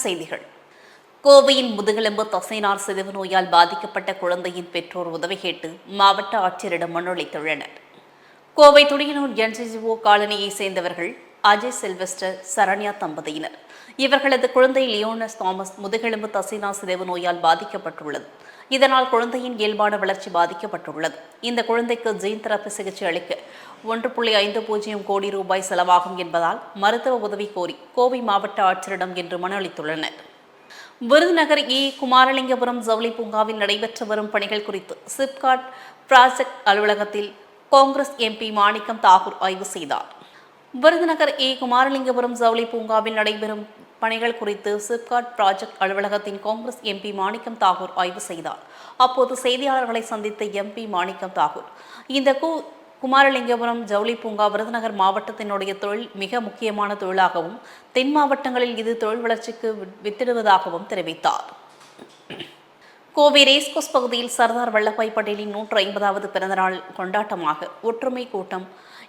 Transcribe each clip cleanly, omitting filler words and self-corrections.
செய்திகள். கோவையின் முதுகெலும்பு தசைநார் சிதைவு நோயால் பாதிக்கப்பட்ட குழந்தையின் பெற்றோர் உதவி கேட்டு மாவட்ட ஆட்சியரிடம் மனு அளித்துள்ளனர். கோவை துடியனூர் NGO காலனியை சேர்ந்தவர்கள் அஜய் சில்வெஸ்டர், சரண்யா தம்பதியினர். இவர்களது குழந்தை லியோனஸ் தாமஸ் முதுகெலும்பு தசைநார் சிதைவு நோயால் பாதிக்கப்பட்டுள்ளது. இதனால் குழந்தையின் இயல்பான வளர்ச்சி பாதிக்கப்பட்டுள்ளது. இந்த குழந்தைக்கு ஜீன் தெரப்பி சிகிச்சை அளிக்க 1.50 கோடி ரூபாய் செலவாகும் என்பதால் மருத்துவ உதவி கோரி கோவை மாவட்ட ஆட்சியரிடம் இன்று மனு அளித்துள்ளனர். விருதுநகர் குமாரலிங்கபுரம் ஜவுளி பூங்காவில் நடைபெற்று வரும் பணிகள் குறித்து சிப்காட் ப்ராஜெக்ட் அலுவலகத்தில் காங்கிரஸ் MP மாணிக்கம் தாகூர் ஆய்வு செய்தார். விருதுநகர் குமாரலிங்கபுரம் ஜவுளி பூங்காவில் நடைபெறும் பணிகள் குறித்து சிப்காட் ப்ராஜெக்ட் அலுவலகத்தின் காங்கிரஸ் MP மாணிக்கம் தாகூர் ஆய்வு செய்தார். அப்போது செய்தியாளர்களை சந்தித்த MP மாணிக்கம் தாகூர், இந்த குமாரலிங்கபுரம் ஜவுளி பூங்கா விருதுநகர் மாவட்டத்தினுடைய தொழில் மிக முக்கியமான தொழிலாகவும் தென் மாவட்டங்களில் இது தொழில் வளர்ச்சிக்கு வித்திடுவதாகவும் தெரிவித்தார். கோவை ரேஸ்கோஸ் பகுதியில் சர்தார் வல்லபாய் பட்டேலின் 150வது பிறந்தநாள் கொண்டாட்டமாக ஒற்றுமை கூட்டம்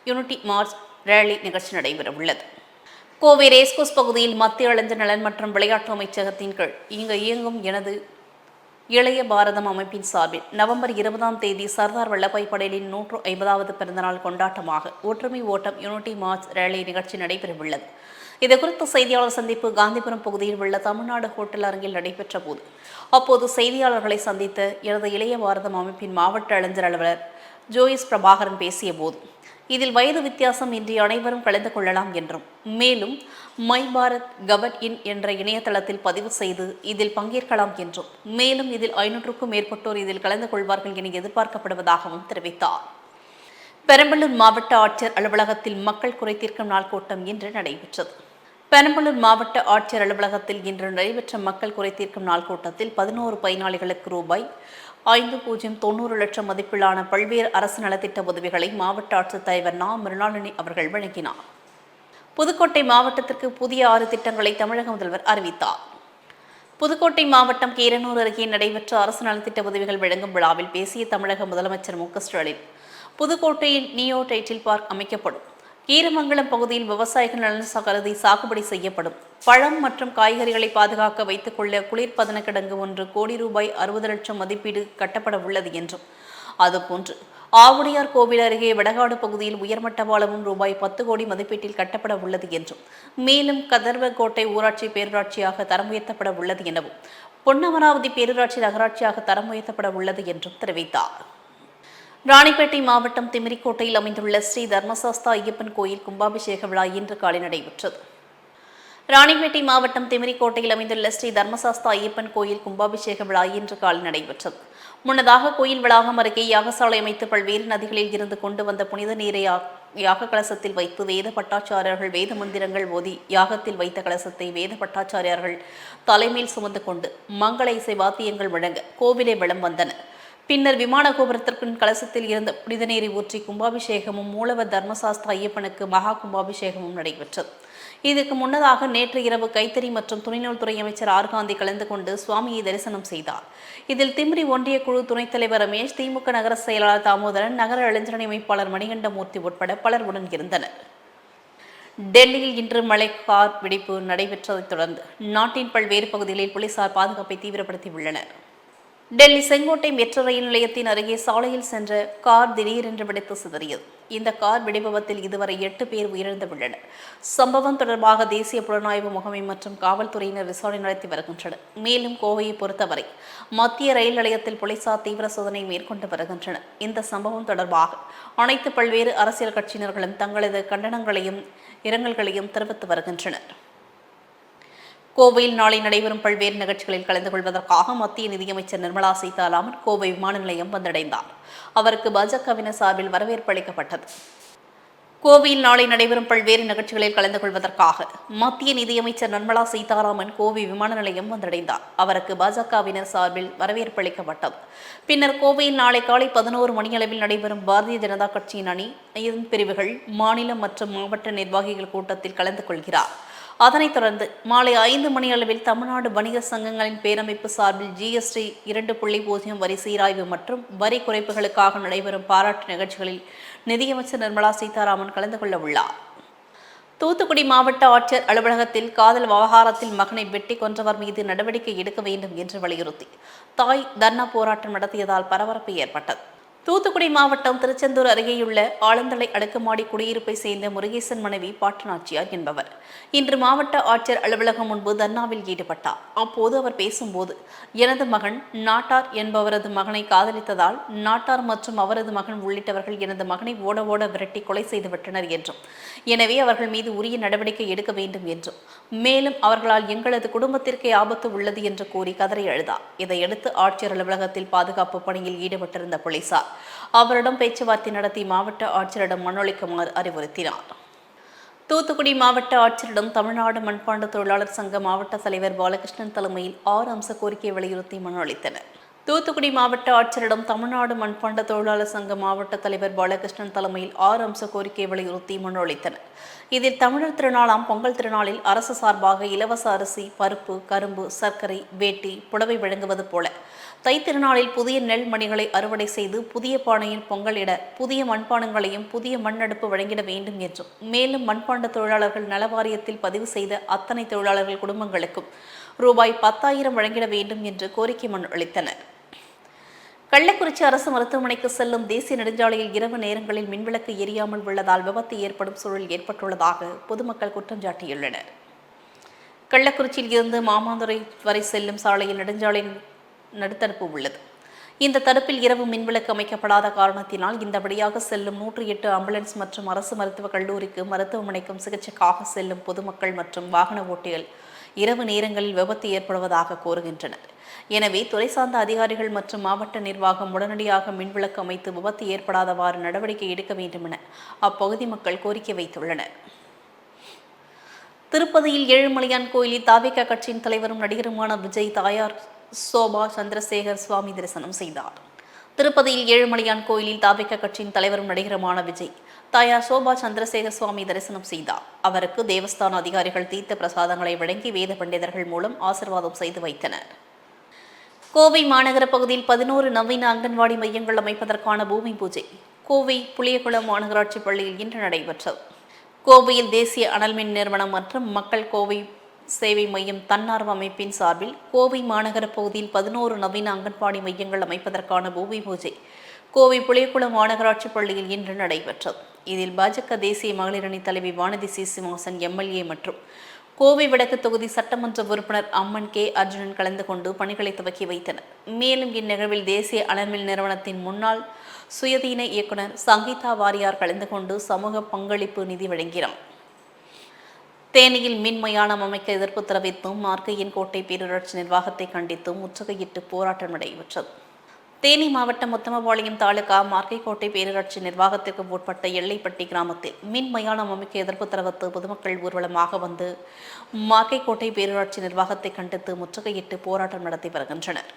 யூனிட்டி மார்ச் ரேலி நிகழ்ச்சி நடைபெறவுள்ளது. கோவை ரேஸ்கோஸ் பகுதியில் மத்திய இளைஞர் நலன் மற்றும் விளையாட்டு அமைச்சகத்தின் கீழ் இங்கு இயங்கும் எனது இளைய பாரதம் அமைப்பின் சார்பில் நவம்பர் 20ஆம் தேதி சர்தார் வல்லபாய் பட்டேலின் 150வது பிறந்தநாள் கொண்டாட்டமாக ஒற்றுமை ஓட்டம் யூனிட்டி மார்ச் ரேலி நிகழ்ச்சி நடைபெறவுள்ளது. இதுகுறித்த செய்தியாளர் சந்திப்பு காந்திபுரம் பகுதியில் உள்ள தமிழ்நாடு ஹோட்டல் அரங்கில் நடைபெற்ற போது அப்போது செய்தியாளர்களை சந்தித்த எனது இளைய பாரதம் அமைப்பின் மாவட்ட இளைஞர் அலுவலர் ஜோயிஸ் பிரபாகரன் பேசிய போது, இதில் வயது வித்தியாசம் இன்றி அனைவரும் கலந்து கொள்ளலாம் என்றும், மேலும் மை பாரத் கவர்ட் இன் என்ற இணையதளத்தில் பதிவு செய்து இதில் பங்கேற்கலாம் என்றும், மேலும் இதில் 500க்கும் மேற்பட்டோர் இதில் கலந்து கொள்வார்கள் என எதிர்பார்க்கப்படுவதாகவும் தெரிவித்தார். பெரம்பலூர் மாவட்ட ஆட்சியர் அலுவலகத்தில் மக்கள் குறைதீர்க்கும் நாள் கூட்டம் இன்று நடைபெற்றது. பெரம்பலூர் மாவட்ட ஆட்சியர் அலுவலகத்தில் இன்று நடைபெற்ற மக்கள் குறைதீர்க்கும் நாள் கூட்டத்தில் 11 பயனாளிகளுக்கு ரூபாய் 5090 லட்சம் மதிப்பிலான பல்வேறு அரசு நலத்திட்ட உதவிகளை மாவட்ட ஆட்சித்தலைவர் மிருணாளினி அவர்கள் வழங்கினார். புதுக்கோட்டை மாவட்டத்திற்கு புதிய 6 திட்டங்களை தமிழக முதல்வர் அறிவித்தார். புதுக்கோட்டை மாவட்டம் கீரனூர் அருகே நடைபெற்ற அரசு நலத்திட்ட உதவிகள் வழங்கும் விழாவில் பேசிய தமிழக முதலமைச்சர் மு.க. ஸ்டாலின், புதுக்கோட்டையில் நியோ டைட்டில் பார்க் அமைக்கப்படும், கீரமங்கலம் பகுதியில் விவசாயிகள் நலன் கருதி சாகுபடி செய்யப்படும், பழம் மற்றும் காய்கறிகளை பாதுகாக்க வைத்துக் கொள்ள குளிர்பதன கிடங்கு 1 கோடி ரூபாய் 60 லட்சம் மதிப்பீடு கட்டப்பட உள்ளது என்றும், அதுபோன்று ஆவுடையார் கோவில் அருகே வடகாடு பகுதியில் உயர்மட்ட பாலமும் ரூபாய் 10 கோடி மதிப்பீட்டில் கட்டப்பட உள்ளது என்றும், மேலும் கதர்வக்கோட்டை ஊராட்சி பேரூராட்சியாக தரம் உயர்த்தப்பட உள்ளது எனவும், பொன்னமராவதி பேரூராட்சி நகராட்சியாக தரம் உயர்த்தப்பட உள்ளது என்றும் தெரிவித்தார். ராணிப்பேட்டை மாவட்டம் திமிரிக்கோட்டையில் அமைந்துள்ள ஸ்ரீ தர்மசாஸ்தா ஐயப்பன் கோயில் கும்பாபிஷேக விழா இன்று காலை நடைபெற்றது. ராணிப்பேட்டை மாவட்டம் திமிரிக்கோட்டையில் அமைந்துள்ள ஸ்ரீ தர்மசாஸ்தா ஐயப்பன் கோயில் கும்பாபிஷேக விழா இன்று காலை நடைபெற்றது. முன்னதாக கோயில் வளாகம் அருகே யாகசாலை அமைத்து பல்வேறு நதிகளில் இருந்து கொண்டு வந்த புனித நீரை யாக கலசத்தில் வைத்து வேத பட்டாச்சாரியர்கள் வேத மந்திரங்கள் ஓதி யாகத்தில் வைத்த கலசத்தை வேத பட்டாச்சாரியார்கள் தலைமையில் சுமந்து கொண்டு மங்கள இசை வாத்தியங்கள் வழங்க கோவிலை வலம் வந்தனர். பின்னர் விமான கோபுரத்திற்கும் கலசத்தில் இருந்த புனித நீரை ஊற்றி கும்பாபிஷேகமும் மூலவர் தர்மசாஸ்திர ஐயப்பனுக்கு மகா கும்பாபிஷேகமும் நடைபெற்றது. இதற்கு முன்னதாக நேற்று இரவு கைத்தறி மற்றும் துணிநூல் துறை அமைச்சர் காந்தி கலந்து கொண்டு சுவாமியை தரிசனம் செய்தார். இதில் திமிரி ஒன்றிய குழு துணைத் தலைவர் ரமேஷ், திமுக நகர செயலாளர் தாமோதரன், நகர இளைஞரணி அமைப்பாளர் மணிகண்டமூர்த்தி உட்பட பலர் உடன் இருந்தனர். டெல்லியில் இன்று மழை கார் வெடிப்பு நடைபெற்றதைத் தொடர்ந்து நாட்டின் பல்வேறு பகுதிகளில் போலீசார் பாதுகாப்பை தீவிரப்படுத்தியுள்ளனர். டெல்லி செங்கோட்டை மெட்ரோ ரயில் நிலையத்தின் அருகே சாலையில் சென்ற கார் திடீரென்று வெடித்து சிதறியது. இந்த கார் வெடிவிபத்தில் இதுவரை 8 பேர் உயிரிழந்துள்ளனர். சம்பவம் தொடர்பாக தேசிய புலனாய்வு முகமை மற்றும் காவல்துறையினர் விசாரணை நடத்தி வருகின்றனர். மேலும் கோவையை பொறுத்தவரை மத்திய ரயில் நிலையத்தில் போலீசார் தீவிர சோதனை மேற்கொண்டு வருகின்றனர். இந்த சம்பவம் தொடர்பாக அனைத்து பல்வேறு அரசியல் கட்சியினர்களும் தங்களது கண்டனங்களையும் இரங்கல்களையும் தெரிவித்து வருகின்றனர். கோவையில் நாளை நடைபெறும் பல்வேறு நிகழ்ச்சிகளில் கலந்து கொள்வதற்காக மத்திய நிதியமைச்சர் நிர்மலா சீதாராமன் கோவை விமான நிலையம் வந்தடைந்தார். அவருக்கு பாஜகவினர் சார்பில் வரவேற்பு அளிக்கப்பட்டது. கோவையில் நாளை நடைபெறும் பல்வேறு நிகழ்ச்சிகளில் கலந்து கொள்வதற்காக மத்திய நிதியமைச்சர் நிர்மலா சீதாராமன் கோவை விமான நிலையம் வந்தடைந்தார். அவருக்கு பாஜகவினர் சார்பில் வரவேற்பு அளிக்கப்பட்டது. பின்னர் கோவையில் நாளை காலை 11 மணியளவில் நடைபெறும் பாரதிய ஜனதா கட்சியின் அணி பிரிவுகள், மாநில மற்றும் மாவட்ட நிர்வாகிகள் கூட்டத்தில் கலந்து கொள்கிறார். அதனைத் தொடர்ந்து மாலை 5 மணி அளவில் தமிழ்நாடு வணிக சங்கங்களின் பேரமைப்பு சார்பில் GST 2.0 வரி சீராய்வு மற்றும் வரி குறைப்புகளுக்காக நடைபெறும் பாராட்டு நிகழ்ச்சிகளில் நிதியமைச்சர் நிர்மலா சீதாராமன் கலந்து கொள்ள உள்ளார். தூத்துக்குடி மாவட்ட ஆட்சியர் அலுவலகத்தில் காதல் விவகாரத்தில் மகனை வெட்டி கொன்றவர் மீது நடவடிக்கை எடுக்க வேண்டும் என்று வலியுறுத்தி தாய் தர்ணா போராட்டம் நடத்தியதால் பரபரப்பு ஏற்பட்டது. தூத்துக்குடி மாவட்டம் திருச்செந்தூர் அருகேயுள்ள ஆலந்தலை அடுக்குமாடி குடியிருப்பை சேர்ந்த முருகேசன் மனைவி பாட்டநாச்சியார் என்பவர் இன்று மாவட்ட ஆட்சியர் அலுவலகம் முன்பு தர்ணாவில் ஈடுபட்டார். அப்போது அவர் பேசும்போது, எனது மகன் நாட்டார் என்பவரது மகனை காதலித்ததால் நாட்டார் மற்றும் அவரது மகன் உள்ளிட்டவர்கள் எனது மகனை ஓட ஓட விரட்டி கொலை செய்துவிட்டனர் என்றும், எனவே அவர்கள் மீது உரிய நடவடிக்கை எடுக்க வேண்டும் என்றும், மேலும் அவர்களால் எங்களது குடும்பத்திற்கே ஆபத்து உள்ளது என்று கூறி கதறி அழுதார். இதையடுத்து ஆட்சியர் அலுவலகத்தில் பாதுகாப்பு பணியில் ஈடுபட்டிருந்த போலீசார் அவரிடம் பேச்சுவார்த்தை நடத்தி மாவட்ட ஆட்சியரிடம் மனு அளிக்குமாறு அறிவுறுத்தினார். தூத்துக்குடி மாவட்ட ஆட்சியரிடம் தமிழ்நாடு மண்பாண்ட தொழிலாளர் சங்க மாவட்ட தலைவர் பாலகிருஷ்ணன் தலைமையில் 6 அம்ச கோரிக்கையை வலியுறுத்தி மனு அளித்தனர். தூத்துக்குடி மாவட்ட ஆட்சியரிடம் தமிழ்நாடு மண்பாண்ட தொழிலாளர் சங்க மாவட்ட தலைவர் பாலகிருஷ்ணன் தலைமையில் 6 அம்ச கோரிக்கையை வலியுறுத்தி மனு அளித்தனர். இதில் தமிழர் திருநாளாம் பொங்கல் திருநாளில் அரசு சார்பாக இலவச அரிசி, பருப்பு, கரும்பு, சர்க்கரை, வேட்டி, புடவை வழங்குவது போல தைத்திருநாளில் புதிய நெல் மணிகளை அறுவடை செய்து புதிய பானையில் பொங்கலிட புதிய மண்பானங்களையும் புதிய மண் அடுப்பு வழங்கிட வேண்டும் என்றும், மேலும் மண்பாண்ட தொழிலாளர்கள் நலவாரியத்தில் பதிவு செய்த அத்தனை தொழிலாளர்கள் குடும்பங்களுக்கும் ரூபாய் 10,000 வழங்கிட வேண்டும் என்று கோரிக்கை மனு அளித்தனர். கள்ளக்குறிச்சி அரசு மருத்துவமனைக்கு செல்லும் தேசிய நெடுஞ்சாலையில் இரவு நேரங்களில் மின்விளக்கு எரியாமல் உள்ளதால் விபத்து ஏற்படும் சூழல் ஏற்பட்டுள்ளதாக பொதுமக்கள் குற்றம் சாட்டியுள்ளனர். கள்ளக்குறிச்சியில் இருந்து மாமாந்துறை வரை செல்லும் சாலையில் நெடுஞ்சாலையின் நடுத்தடுப்பு உள்ளது. இந்த தடுப்பில் இரவு மின்விளக்கு அமைக்கப்படாத காரணத்தினால் இந்த வழியாக செல்லும் 108 ஆம்புலன்ஸ் மற்றும் அரசு மருத்துவக் கல்லூரிக்கு மருத்துவமனைக்கும் சிகிச்சைக்காக செல்லும் பொதுமக்கள் மற்றும் வாகன ஓட்டிகள் இரவு நேரங்களில் விபத்து ஏற்படுவதாக கூறுகின்றனர். எனவே துறை சார்ந்த அதிகாரிகள் மற்றும் மாவட்ட நிர்வாகம் உடனடியாக மின்விளக்கு அமைத்து விபத்து ஏற்படாதவாறு நடவடிக்கை எடுக்க வேண்டும் என அப்பகுதி மக்கள் கோரிக்கை வைத்துள்ளனர். திருப்பதியில் ஏழுமலையான் கோயிலில் தாவேகா கட்சியின் தலைவரும் நடிகருமான விஜய் தாயார் சோபா சந்திரசேகர் சுவாமி தரிசனம் செய்தார். திருப்பதியில் ஏழுமலையான் கோயிலில் தாவேகா கட்சியின் தலைவரும் நடிகருமான விஜய் தாயார் சோபா சந்திரசேகர் சுவாமி தரிசனம் செய்தார். அவருக்கு தேவஸ்தான அதிகாரிகள் தீர்த்த பிரசாதங்களை வழங்கி வேத பண்டிதர்கள் மூலம் ஆசீர்வாதம் செய்து வைத்தனர். கோவை மாநகர பகுதியில் 11 நவீன அங்கன்வாடி மையங்கள் அமைப்பதற்கான பூமி பூஜை கோவை புளியகுளம் மாநகராட்சி பள்ளியில் இன்று நடைபெற்றது. கோவையில் தேசிய அனல்மின் நிறுவனம் மற்றும் மக்கள் கோவை சேவை மையம் தன்னார்வ அமைப்பின் சார்பில் கோவை மாநகர பகுதியில் 11 நவீன அங்கன்வாடி மையங்கள் அமைப்பதற்கான பூமி பூஜை கோவை புளியகுளம் மாநகராட்சி பள்ளியில் இன்று நடைபெற்றது. இதில் பாஜக தேசிய மகளிரணி தலைவி வானதி சீனிவாசன் எம்எல்ஏ மற்றும் கோவை வடக்கு தொகுதி சட்டமன்ற உறுப்பினர் அம்மன் கே அர்ஜுனன் கலந்து கொண்டு பணிகளை துவக்கி வைத்தனர். மேலும் இந்நிகழ்வில் தேசிய அனல்மின் நிறுவனத்தின் முன்னாள் சுயதீன இயக்குனர் சங்கீதா வாரியார் கலந்து கொண்டு சமூக பங்களிப்பு நிதி வழங்கினார். தேனியில் மின் மயானம் அமைக்க எதிர்ப்பு தெரிவித்தும் மார்க்கையன் கோட்டை பேரூராட்சி நிர்வாகத்தை கண்டித்தும் முற்றுகையிட்டு போராட்டம் நடைபெற்றது. தேனி மாவட்டம் உத்தமபாளையம் தாலுகா மார்க்கைக்கோட்டை பேரூராட்சி நிர்வாகத்திற்கு உட்பட்ட எல்லைப்பட்டி கிராமத்தில் மின் மயானம் அமைக்க எதிர்ப்பு தெரிவித்து பொதுமக்கள் ஊர்வலமாக வந்து மார்க்கைக்கோட்டை பேரூராட்சி நிர்வாகத்தை கண்டித்து முற்றுகையிட்டு போராட்டம் நடத்தி வருகின்றனர்.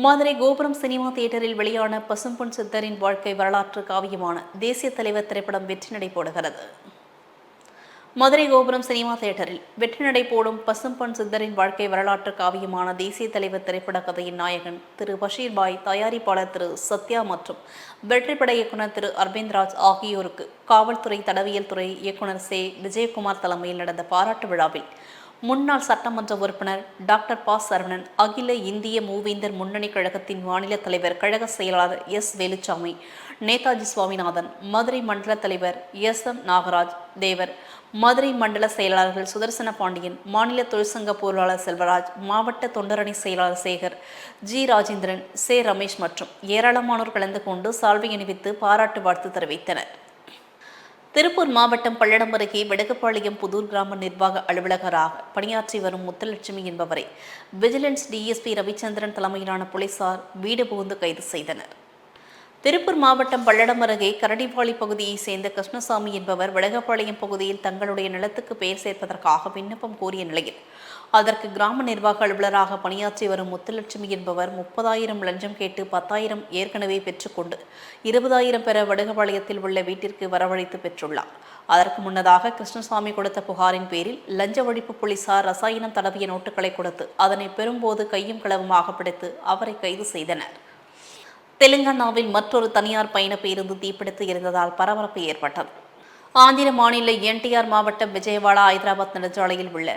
மதுரை கோபுரம் சினிமா தியேட்டரில் வெளியான பசும்பொன் சித்தரின் வாழ்க்கை வரலாற்று காவியமான தேசிய தலைவர் திரைப்படம் வெற்றி நடை போடுகிறது. மதுரை கோபுரம் சினிமா தியேட்டரில் வெற்றி நடை போடும் பசும்பொன் சித்தரின் வாழ்க்கை வரலாற்று காவியமான தேசிய தலைவர் திரைப்பட கதையின் நாயகன் திரு பஷீர் பாய், தயாரிப்பாளர் திரு சத்யா மற்றும் வெற்றிப்பட இயக்குனர் திரு அரவிந்த்ராஜ் ஆகியோருக்கு காவல்துறை தடவியல் துறை இயக்குனர் சே விஜயகுமார் தலைமையில் நடந்த பாராட்டு விழாவில் முன்னாள் சட்டமன்ற உறுப்பினர் டாக்டர் ப சரவணன், அகில இந்திய மூவேந்தர் முன்னணி கழகத்தின் மாநில தலைவர் கழக செயலாளர் எஸ் வேலுச்சாமி, நேதாஜி சுவாமிநாதன், மதுரை மண்டல தலைவர் எஸ்.எம். நாகராஜ் தேவர், மதுரை மண்டல செயலாளர்கள் சுதர்சன பாண்டியன், மாநில தொழிற்சங்க பொருளாளர் செல்வராஜ், மாவட்ட தொண்டரணி செயலாளர் சேகர், ஜி ராஜேந்திரன், சே ரமேஷ் மற்றும் ஏராளமானோர் கலந்து கொண்டு சால்வை அணிவித்து பாராட்டு வாழ்த்து தெரிவித்தனர். திருப்பூர் மாவட்டம் பல்லடம் அருகே வெடகப்பாளையம் புதூர் கிராம நிர்வாக அலுவலகராக பணியாற்றி வரும் முத்துலட்சுமி என்பவரை விஜிலன்ஸ் டிஎஸ்பி ரவிச்சந்திரன் தலைமையிலான போலீசார் வீடு புகுந்து கைது செய்தனர். திருப்பூர் மாவட்டம் பல்லடம் அருகே கரடிவாளி பகுதியைச் சேர்ந்த கிருஷ்ணசாமி என்பவர் வெடகப்பாளையம் பகுதியில் தங்களுடைய நிலத்துக்கு பெயர் சேர்ப்பதற்காக விண்ணப்பம் கோரிய நிலையில் அதற்கு கிராம நிர்வாக அலுவலராக பணியாற்றி வரும் முத்துலட்சுமி என்பவர் 30,000 லஞ்சம் கேட்டு 10,000 ஏற்கனவே பெற்றுக்கொண்டு 20,000 பெற வடுகபாளையத்தில் உள்ள வீட்டிற்கு வரவழைத்து பெற்றுள்ளார். அதற்கு முன்னதாக கிருஷ்ணசாமி கொடுத்த புகாரின் பேரில் லஞ்ச ஒழிப்பு போலீசார் ரசாயனம் தடவிய நோட்டுகளை கொடுத்து அதனை பெறும்போது கையும் களவுமாக பிடித்து அவரை கைது செய்தனர். தெலுங்கானாவில் மற்றொரு தனியார் பயண பேருந்து தீப்பிடித்து எரிந்ததால் பரபரப்பு ஏற்பட்டது. ஆந்திர மாநில என்டிஆர் மாவட்டம் விஜயவாடா ஐதராபாத் நெடுஞ்சாலையில் உள்ள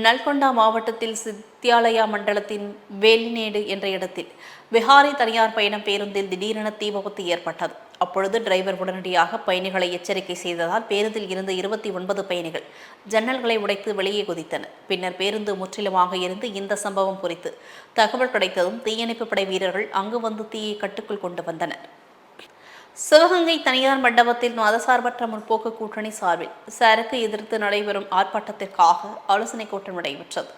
நல்கொண்டா மாவட்டத்தில் சித்தியாலயா மண்டலத்தின் வேலினேடு என்ற இடத்தில் விஹாரி தனியார் பயணம் பேருந்தில் திடீரென தீ விபத்து ஏற்பட்டது. அப்பொழுது டிரைவர் உடனடியாக பயணிகளை எச்சரிக்கை செய்ததால் பேருந்தில் இருந்த 29 பயணிகள் ஜன்னல்களை உடைத்து வெளியே குதித்தனர். பின்னர் பேருந்து முற்றிலுமாக எரிந்து இந்த சம்பவம் குறித்து தகவல் கிடைத்ததும் தீயணைப்பு படை வீரர்கள் அங்கு வந்து தீயை கட்டுக்குள் கொண்டு வந்தனர். சிவகங்கை தனியார் மண்டபத்தில் மதசார்பற்ற முற்போக்கு கூட்டணி சார்பில் சரக்கு எதிர்த்து நடைபெறும் ஆர்ப்பாட்டத்திற்காக ஆலோசனைக் கூட்டம் நடைபெற்றது.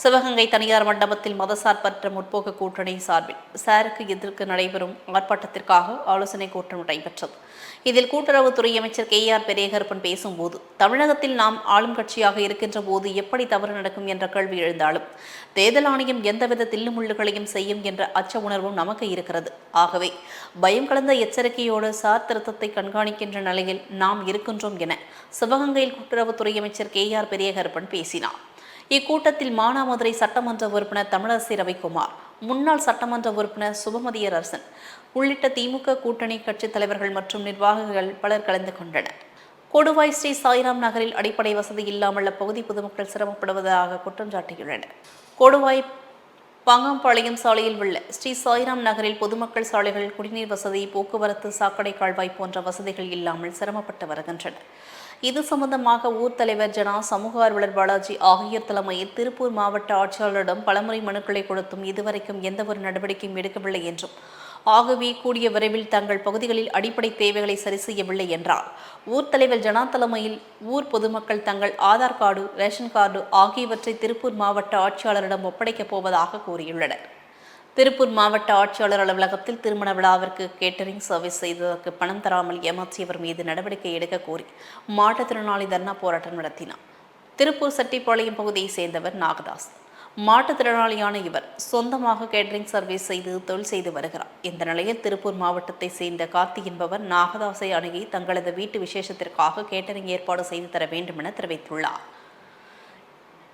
சிவகங்கை தனியார் மண்டபத்தில் மதசார்பற்ற முற்போக்கு கூட்டணி சார்பில் சரக்கு எதிர்த்து நடைபெறும் ஆர்ப்பாட்டத்திற்காக ஆலோசனைக் கூட்டம் நடைபெற்றது. இதில் கூட்டுறவுத்துறை அமைச்சர் KR பெரியகருப்பன் பேசும்போது, தமிழகத்தில் நாம் ஆளும் கட்சியாக இருக்கின்ற போது எப்படி தவறு நடக்கும் என்ற கேள்வி எழுந்தாலும் தேர்தல் ஆணையம் எந்தவித தில்லுமுள்ளுகளையும் செய்யும் என்ற அச்ச உணர்வும் நமக்கு இருக்கிறது. ஆகவே பயம் கலந்த எச்சரிக்கையோடு சார் திருத்தத்தை கண்காணிக்கின்ற நிலையில் நாம் இருக்கின்றோம் என சிவகங்கையில் கூட்டுறவுத்துறை அமைச்சர் KR பெரியகருப்பன் பேசினார். இக்கூட்டத்தில் மானாமதுரை சட்டமன்ற உறுப்பினர் தமிழரசி ரவிக்குமார், முன்னாள் சட்டமன்ற உறுப்பினர் சுபமதியரசன் உள்ளிட்ட திமுக கூட்டணி கட்சித் தலைவர்கள் மற்றும் நிர்வாகிகள் பலர் கலந்து கொண்டனர். கொடுவாய் ஸ்ரீ சாய்ராம் நகரில் அடிப்படை வசதி இல்லாமல் அப்பகுதி பொதுமக்கள் சிரமப்படுவதாக குற்றம் சாட்டியுள்ளனர். கொடுவாய் பங்கம்பாளையம் சாலையில் உள்ள ஸ்ரீ சாய்ராம் நகரில் பொதுமக்கள் சாலைகள், குடிநீர் வசதி, போக்குவரத்து, சாக்கடை கால்வாய் போன்ற வசதிகள் இல்லாமல் சிரமப்பட்டு வருகின்றனர். இது சம்பந்தமாக ஊர் தலைவர் ஜனா, சமூக ஆர்வலர் பாலாஜி ஆகியோர் தலைமையில் திருப்பூர் மாவட்ட ஆட்சியாளரிடம் பலமுறை மனுக்களை கொடுத்தும் இதுவரைக்கும் எந்தவொரு நடவடிக்கையும் எடுக்கவில்லை என்றும், ஆகவே கூடிய விரைவில் தங்கள் பகுதிகளில் அடிப்படை தேவைகளை சரி செய்யவில்லை என்றார். ஊர் தலைவர் ஜனா தலைமையில் ஊர் பொதுமக்கள் தங்கள் ஆதார் கார்டு, ரேஷன் கார்டு ஆகியவற்றை திருப்பூர் மாவட்ட ஆட்சியாளரிடம் ஒப்படைக்கப் போவதாக கூறியுள்ளனர். திருப்பூர் மாவட்ட ஆட்சியாளர் அலுவலகத்தில் திருமண விழாவிற்கு கேட்டரிங் சர்வீஸ் செய்ததற்கு பணம் தராமல் ஏமாற்றியவர் மீது நடவடிக்கை எடுக்க கோரி மாற்றுத்திறனாளி தர்ணா போராட்டம் நடத்தினார். திருப்பூர் செட்டிப்பாளையம் பகுதியை சேர்ந்தவர் நாகதாஸ். மாற்றுத்திறனாளியான இவர் சொந்தமாக கேட்டரிங் சர்வீஸ் செய்து தொழில் செய்து வருகிறார். இந்த நிலையில் திருப்பூர் மாவட்டத்தை சேர்ந்த கார்த்தி என்பவர் நாகதாஸை அணுகி தங்களது வீட்டு விசேஷத்திற்காக கேட்டரிங் ஏற்பாடு செய்து தர வேண்டும் என தெரிவித்துள்ளார்.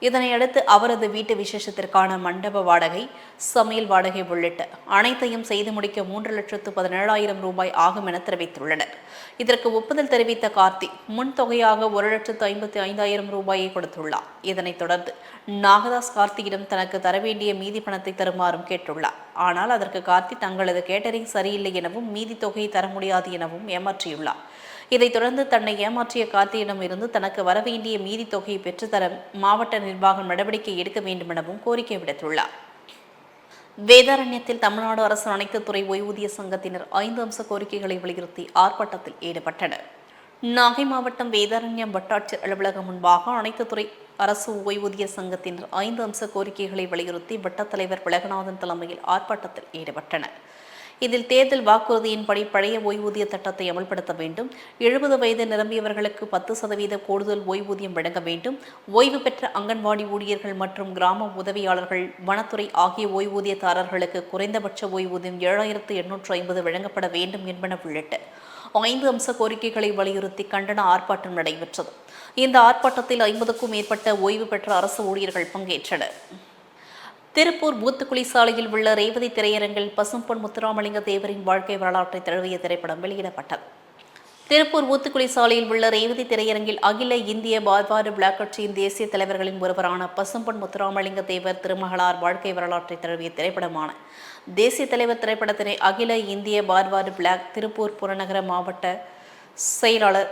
இதனையடுத்து அவரது வீட்டு விசேஷத்திற்கான மண்டப வாடகை, சமையல் வாடகை உள்ளிட்ட அனைத்தையும் செய்து முடிக்க 3,17,000 ரூபாய் ஆகும் என தெரிவித்துள்ளனர். இதற்கு ஒப்புதல் தெரிவித்த கார்த்தி முன் தொகையாக 1,55,000 ரூபாயை கொடுத்துள்ளார். இதனைத் தொடர்ந்து நாகதாஸ் கார்த்தியிடம் தனக்கு தர வேண்டிய மீதி பணத்தை தருமாறும் கேட்டுள்ளார். ஆனால் அதற்கு கார்த்தி தங்களது கேட்டரிங் சரியில்லை எனவும் மீதி தொகையை தர முடியாது எனவும் ஏமாற்றியுள்ளார். இதைத் தொடர்ந்து தன்னை ஏமாற்றிய கார்த்தியிடம் இருந்து தனக்கு வரவேண்டிய மீதி தொகையை பெற்றுத்தர மாவட்ட நிர்வாகம் நடவடிக்கை எடுக்க வேண்டும் எனவும் கோரிக்கை விடுத்துள்ளார். வேதாரண்யத்தில் தமிழ்நாடு அரசு அனைத்து துறை ஓய்வூதிய சங்கத்தினர் 5 அம்ச கோரிக்கைகளை வலியுறுத்தி ஆர்ப்பாட்டத்தில் ஈடுபட்டனர். நாகை மாவட்டம் வேதாரண்யம் வட்டாட்சியர் அலுவலகம் முன்பாக அனைத்து துறை அரசு ஓய்வூதிய சங்கத்தினர் 5 அம்ச கோரிக்கைகளை வலியுறுத்தி வட்டத்தலைவர் விலகநாதன் தலைமையில் ஆர்ப்பாட்டத்தில் ஈடுபட்டனர். இதில் தேர்தல் வாக்குறுதியின்படி பழைய ஓய்வூதிய திட்டத்தை அமல்படுத்த வேண்டும், 70 வயது நிரம்பியவர்களுக்கு 10% கூடுதல் ஓய்வூதியம் வழங்க வேண்டும், ஓய்வு பெற்ற அங்கன்வாடி ஊழியர்கள் மற்றும் கிராம உதவியாளர்கள், வனத்துறை ஆகிய ஓய்வூதியதாரர்களுக்கு குறைந்தபட்ச ஓய்வூதியம் 7,850 வழங்கப்பட வேண்டும் என்பன உள்ளிட்ட 5 அம்ச கோரிக்கைகளை வலியுறுத்தி கண்டன ஆர்ப்பாட்டம் நடைபெற்றது. இந்த ஆர்ப்பாட்டத்தில் 50க்கும் மேற்பட்ட ஓய்வு பெற்ற அரசு ஊழியர்கள் பங்கேற்றனர். திருப்பூர் ஊத்துக்குளி சாலையில் உள்ள ரேவதி திரையரங்கில் பசும்பொன் முத்துராமலிங்க தேவரின் வாழ்க்கை வரலாற்றை தழுவிய திரைப்படம் வெளியிடப்பட்டது. திருப்பூர் ஊத்துக்குளி சாலையில் உள்ள ரேவதி திரையரங்கில் அகில இந்திய பால்வாடு பிளாக் கட்சியின் தேசிய தலைவர்களின் ஒருவரான பசும்பொன் முத்துராமலிங்க தேவர் திருமகளார் வாழ்க்கை வரலாற்றை தழுவிய திரைப்படமான தேசிய தலைவர் திரைப்படத்தினை அகில இந்திய பால்வாடு பிளாக் திருப்பூர் புறநகர மாவட்ட செயலாளர்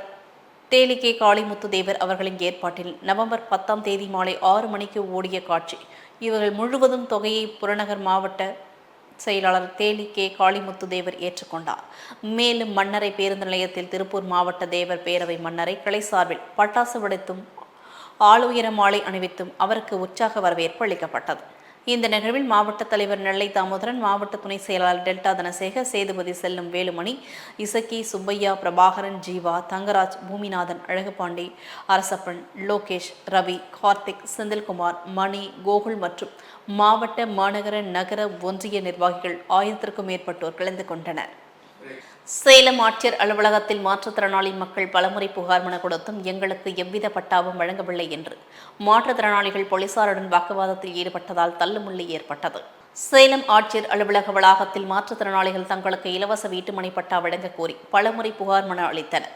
தேலிகே காளிமுத்து தேவர் அவர்களின் ஏற்பாட்டில் நவம்பர் 10ஆம் தேதி மாலை 6 மணிக்கு ஓடிய காட்சி. இவர்கள் முழுவதும் தொகையை புறநகர் மாவட்ட செயலாளர் தேலிகே காளிமுத்து தேவர் ஏற்றுக்கொண்டார். மேலும் மன்னரை பேருந்து நிலையத்தில் திருப்பூர் மாவட்ட தேவர் பேரவை மன்னரை கிளை சார்பில் பட்டாசு வெடித்தும் ஆளுயர மாலை அணிவித்தும் அவருக்கு உற்சாக வரவேற்பு அளிக்கப்பட்டது. இந்த நிகழ்வில் மாவட்ட தலைவர் நெல்லை தாமோதரன், மாவட்ட துணை செயலாளர் டெல்டா தனசேகர், சேதுபதி செல்லும், வேலுமணி, இசக்கி, சுப்பையா, பிரபாகரன், ஜீவா, தங்கராஜ், பூமிநாதன், அழகுபாண்டி, அரசப்பன், லோகேஷ், ரவி, கார்த்திக், செந்தில்குமார், மணி, கோகுல் மற்றும் மாவட்ட, மாநகர, நகர, ஒன்றிய நிர்வாகிகள் 1000க்கும் மேற்பட்டோர் கலந்து கொண்டனர். சேலம் ஆட்சியர் அலுவலகத்தில் மாற்றுத்திறனாளி மக்கள் பலமுறை புகார் மனு கொடுத்தும் எங்களுக்கு எவ்வித பட்டாவும் வழங்கவில்லை என்று மாற்றுத்திறனாளிகள் போலீசாருடன் வாக்குவாதத்தில் ஈடுபட்டதால் தள்ளுமுள்ளி ஏற்பட்டது. சேலம் ஆட்சியர் அலுவலக வளாகத்தில் மாற்றுத்திறனாளிகள் தங்களுக்கு இலவச வீட்டுமனை பட்டா வழங்க கோரி பலமுறை புகார் மனு அளித்தனர்.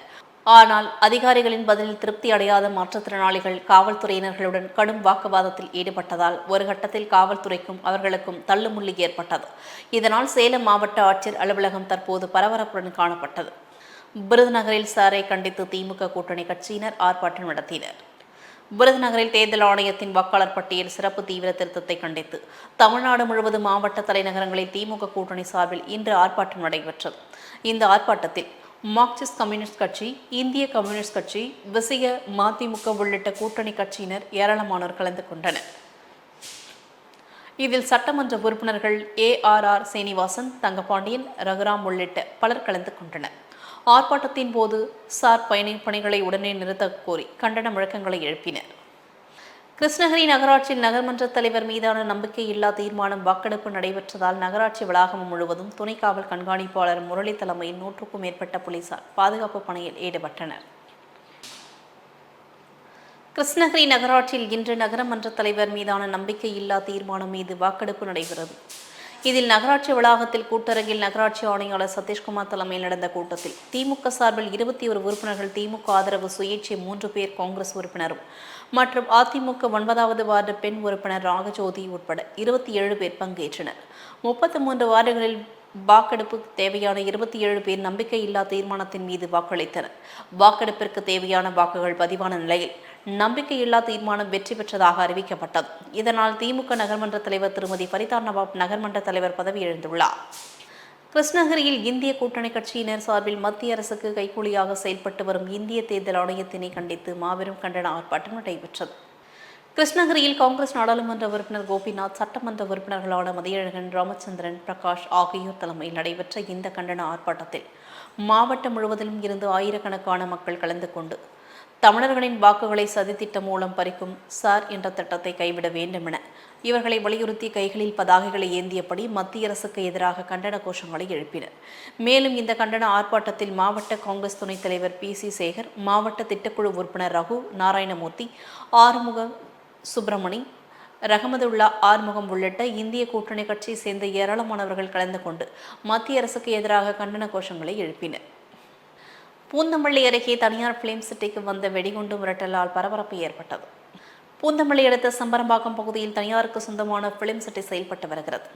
ஆனால் அதிகாரிகளின் பதிலில் திருப்தி அடையாத மாற்றுத்திறனாளிகள் காவல்துறையினர்களுடன் கடும் வாக்குவாதத்தில் ஈடுபட்டதால் ஒரு கட்டத்தில் காவல்துறைக்கும் அவர்களுக்கும் தள்ளுமுள்ளி ஏற்பட்டது. இதனால் சேலம் மாவட்ட ஆட்சியர் அலுவலகம் தற்போது பரபரப்புடன் காணப்பட்டது. விருதுநகரில் சாரை கண்டித்து திமுக கூட்டணி கட்சியினர் ஆர்ப்பாட்டம் நடத்தினர். விருதுநகரில் தேர்தல் ஆணையத்தின் வாக்காளர் பட்டியல் சிறப்பு தீவிர திருத்தத்தை கண்டித்து தமிழ்நாடு முழுவதும் மாவட்ட தலைநகரங்களில் திமுக கூட்டணி சார்பில் இன்று ஆர்ப்பாட்டம் நடைபெற்றது. இந்த ஆர்ப்பாட்டத்தில் மார்க்சிஸ்ட் கம்யூனிஸ்ட் கட்சி, இந்திய கம்யூனிஸ்ட் கட்சி, விசிக, மதிமுக உள்ளிட்ட கூட்டணி கட்சியினர் ஏராளமானோர் கலந்து கொண்டனர். இதில் சட்டமன்ற உறுப்பினர்கள் ARR சீனிவாசன், தங்கபாண்டியன், ரகுராம் உள்ளிட்ட பலர் கலந்து கொண்டனர். ஆர்ப்பாட்டத்தின் போது சார் பணிகளை உடனே நிறுத்த கோரி கண்டன முழக்கங்களை எழுப்பினர். கிருஷ்ணகிரி நகராட்சியில் நகர்மன்ற தலைவர் மீதான நம்பிக்கையில்லா தீர்மானம் வாக்கெடுப்பு நடைபெற்றதால் நகராட்சி வளாகம் முழுவதும் துணை காவல் கண்காணிப்பாளர் முரளி தலைமையில் 100க்கும் மேற்பட்ட போலீசார் பாதுகாப்பு பணியில் ஈடுபட்டனர். கிருஷ்ணகிரி நகராட்சியில் இன்று நகரமன்ற தலைவர் மீதான நம்பிக்கையில்லா தீர்மானம் மீது வாக்கெடுப்பு நடைபெறுகிறது. இதில் நகராட்சி வளாகத்தில் கூட்டரங்கில் நகராட்சி ஆணையாளர் சதீஷ்குமார் தலைமையில் நடந்த கூட்டத்தில் திமுக சார்பில் 21 உறுப்பினர்கள், திமுக ஆதரவு சுயேட்சை 3 பேர், காங்கிரஸ் உறுப்பினரும் மற்றும் அதிமுக 9வது வார்டு பெண் உறுப்பினர் ராகஜோதி உட்பட 27 பேர் பங்கேற்றனர். 33 வார்டுகளில் வாக்கெடுப்பு தேவையான 27 பேர் நம்பிக்கையில்லா தீர்மானத்தின் மீது வாக்களித்தனர். வாக்கெடுப்பிற்கு தேவையான வாக்குகள் பதிவான நிலையில் நம்பிக்கையில்லா தீர்மானம் வெற்றி பெற்றதாக அறிவிக்கப்பட்டது. இதனால் திமுக நகர்மன்ற தலைவர் திருமதி ஃபரிதா நவாப் நகர்மன்ற தலைவர் பதவி இழந்துள்ளார். கிருஷ்ணகிரியில் இந்திய கூட்டணி கட்சியினர் சார்பில் மத்திய அரசுக்கு கைக்கூலியாக செயல்பட்டு வரும் இந்திய தேர்தல் ஆணையத்தினை கண்டித்து மாபெரும் கண்டன ஆர்ப்பாட்டம் நடைபெற்றது. கிருஷ்ணகிரியில் காங்கிரஸ் நாடாளுமன்ற உறுப்பினர் கோபிநாத், சட்டமன்ற உறுப்பினர்களான மதியழகன், ராமச்சந்திரன், பிரகாஷ் ஆகியோர் தலைமையில் நடைபெற்ற இந்த கண்டன ஆர்ப்பாட்டத்தில் மாவட்டம் முழுவதிலும் இருந்து ஆயிரக்கணக்கான மக்கள் கலந்து கொண்டு தமிழர்களின் வாக்குகளை சதித்திட்டம் மூலம் பறிக்கும் சார் என்ற திட்டத்தை கைவிட வேண்டும் என இவர்களை வலியுறுத்தி கைகளில் பதாகைகளை ஏந்தியபடி மத்திய அரசுக்கு எதிராக கண்டன கோஷங்களை எழுப்பினர். மேலும் இந்த கண்டன ஆர்ப்பாட்டத்தில் மாவட்ட காங்கிரஸ் துணைத் தலைவர் PC சேகர், மாவட்ட திட்டக்குழு உறுப்பினர் ரகு நாராயணமூர்த்தி, ஆறுமுகம் சுப்பிரமணி, ரஹமதுல்லா ஆறுமுகம் உள்ளிட்ட இந்திய கூட்டணி கட்சியை சேர்ந்த ஏராளமானவர்கள் கலந்து கொண்டு மத்திய அரசுக்கு எதிராக கண்டன கோஷங்களை எழுப்பினர். பூந்தமல்லி அருகே தனியார் பிலிம் சிட்டிக்கு வந்த வெடிகுண்டு மிரட்டலால் பரபரப்பு ஏற்பட்டது. பூந்தமல்லி அடுத்த சம்பரம்பாக்கம் பகுதியில் தனியாருக்கு சொந்தமான பிலிம் சிட்டி செயல்பட்டு வருகிறது.